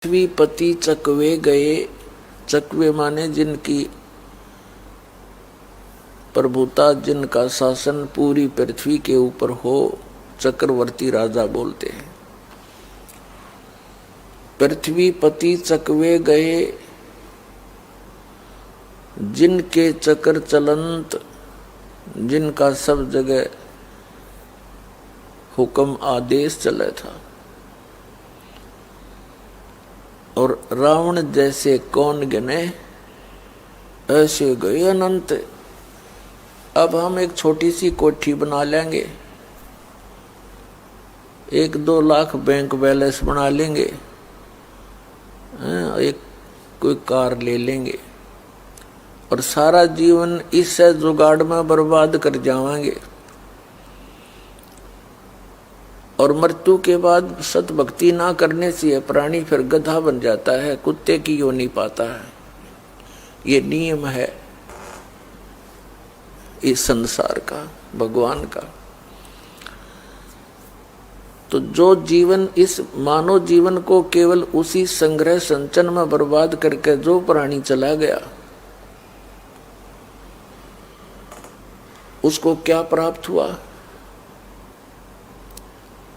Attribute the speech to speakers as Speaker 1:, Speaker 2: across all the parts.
Speaker 1: पृथ्वीपति चकवे गए। चकवे माने जिनकी प्रभुता, जिनका शासन पूरी पृथ्वी के ऊपर हो, चक्रवर्ती राजा बोलते हैं। पृथ्वीपति चकवे गए, जिनके चक्र चलंत, जिनका सब जगह हुक्म आदेश चला था। और रावण जैसे कौन गिने, ऐसे गए अनंत। अब हम एक छोटी सी कोठी बना लेंगे, 1-2 लाख बैंक बैलेंस बना लेंगे, एक कोई कार ले लेंगे और सारा जीवन इस जुगाड़ में बर्बाद कर जाएंगे। और मृत्यु के बाद सत भक्ति ना करने से यह प्राणी फिर गधा बन जाता है, कुत्ते की योनि पाता है। ये नियम है इस संसार का, भगवान का। तो जो जीवन, इस मानव जीवन को केवल उसी संग्रह संचन में बर्बाद करके जो प्राणी चला गया, उसको क्या प्राप्त हुआ?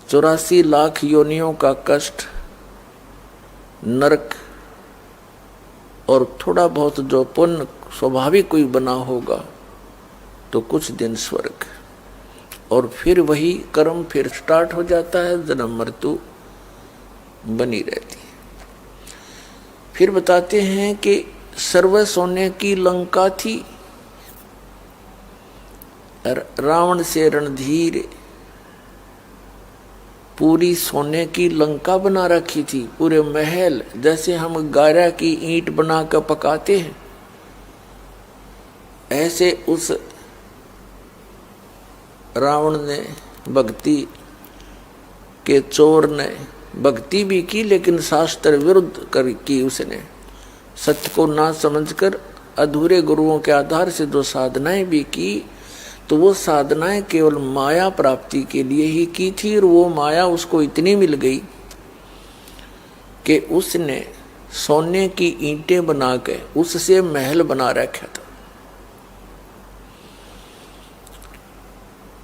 Speaker 1: 84 लाख योनियों का कष्ट, नरक, और थोड़ा बहुत जो पुण्य स्वाभाविक कोई बना होगा तो कुछ दिन स्वर्ग, और फिर वही कर्म फिर स्टार्ट हो जाता है, जन्म मृत्यु बनी रहती है। फिर बताते हैं कि सर्व सोने की लंका थी, रावण से रणधीर पूरी सोने की लंका बना रखी थी, पूरे महल, जैसे हम गारा की ईंट बनाकर पकाते हैं, ऐसे उस रावण ने, भक्ति के चोर ने भक्ति भी की, लेकिन शास्त्र विरुद्ध की उसने। सत्य को ना समझकर अधूरे गुरुओं के आधार से जो साधनाएं भी की, तो वो साधनाएं केवल माया प्राप्ति के लिए ही की थी। और वो माया उसको इतनी मिल गई कि उसने सोने की ईंटें बना के उससे महल बना रखा था,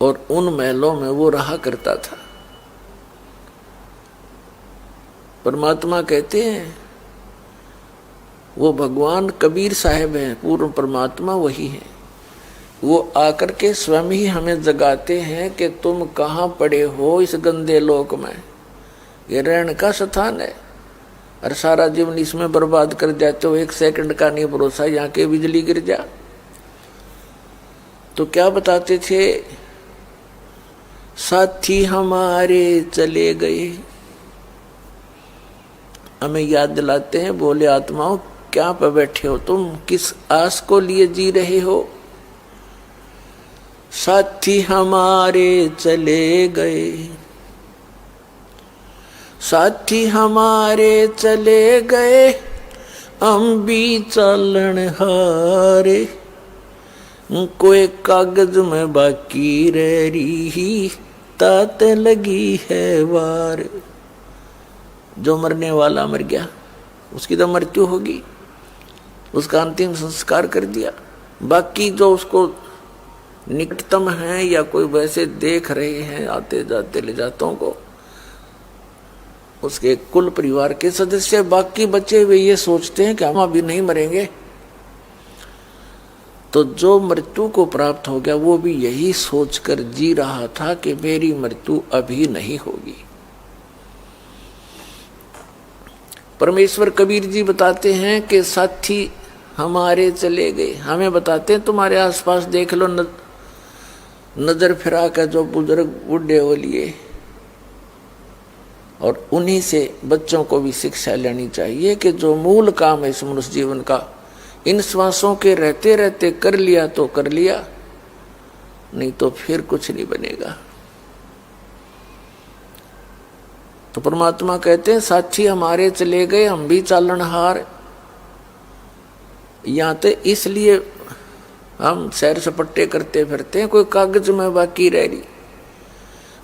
Speaker 1: और उन महलों में वो रहा करता था। परमात्मा कहते हैं, वो भगवान कबीर साहब हैं, पूर्ण परमात्मा वही है। वो आकर के स्वयं ही हमें जगाते हैं कि तुम कहाँ पड़े हो इस गंदे लोक में, ये रहने का स्थान है, और सारा जीवन इसमें बर्बाद कर जाते हो। 1 सेकंड का नहीं भरोसा, यहाँ के बिजली गिर जा। तो क्या बताते थे? साथी हमारे चले गए, हमें याद दिलाते हैं, बोले आत्माओं क्या पे बैठे हो तुम, किस आस को लिए जी रहे हो? साथी हमारे चले गए, साथी हमारे चले गए, हम भी चलन हारे, कोई कागज में बाकी रह रही, तात लगी है वार। जो मरने वाला मर गया, उसकी तो मृत्यु होगी, उसका अंतिम संस्कार कर दिया। बाकी जो उसको निकटतम हैं या कोई वैसे देख रहे हैं आते जाते ले जातों को, उसके कुल परिवार के सदस्य, बाकी बचे हुए ये सोचते हैं कि हम अभी नहीं मरेंगे। तो जो मृत्यु को प्राप्त हो गया, वो भी यही सोचकर जी रहा था कि मेरी मृत्यु अभी नहीं होगी। परमेश्वर कबीर जी बताते हैं कि साथी हमारे चले गए, हमें बताते हैं तुम्हारे आसपास देख लो, नजर फिरा कर जो बुजुर्ग बूढ़े हो लिए, और उन्हीं से बच्चों को भी शिक्षा लेनी चाहिए कि जो मूल काम है इस मनुष्य जीवन का, इन श्वासों के रहते रहते कर लिया तो कर लिया, नहीं तो फिर कुछ नहीं बनेगा। तो परमात्मा कहते हैं साथी हमारे चले गए, हम भी चालनहार। यहाँ तो इसलिए हम सैर सपट्टे करते फिरते हैं, कोई कागज में बाकी रह रही,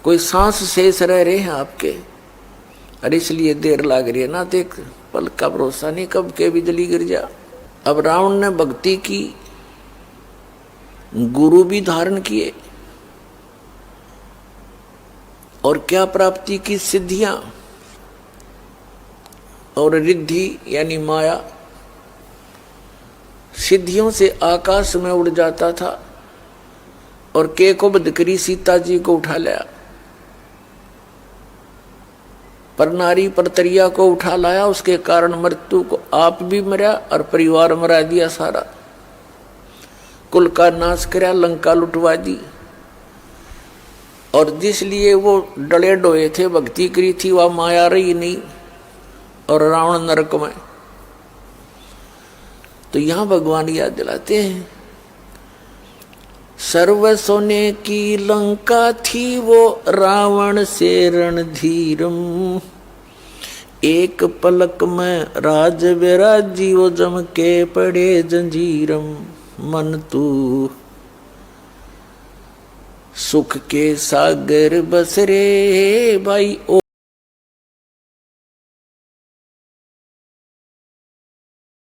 Speaker 1: कोई सांस शेष रह रहे हैं आपके, और इसलिए देर लग रही है ना। देख पल का भरोसा नहीं, कब के बिजली गिर जा। अब रावण ने भक्ति की, गुरु भी धारण किए, और क्या प्राप्ति की? सिद्धियां और रिद्धि यानी माया। सिद्धियों से आकाश में उड़ जाता था और के को बध करी सीता जी को उठा लिया, पर नारी परतरिया को उठा लाया, उसके कारण मृत्यु को आप भी मरा और परिवार मरा दिया सारा, कुल का नाश कराया, लंका लुटवा दी। और जिसलिए वो डले डोए थे, भक्ति करी थी, वह माया रही नहीं और रावण नरक में। तो यहां भगवान याद दिलाते हैं, सर्व सोने की लंका थी वो रावण से रणधीरम, एक पलक में राज विराजी वो जम के पड़े जंजीरम। मन तू सुख के सागर बसरे भाई।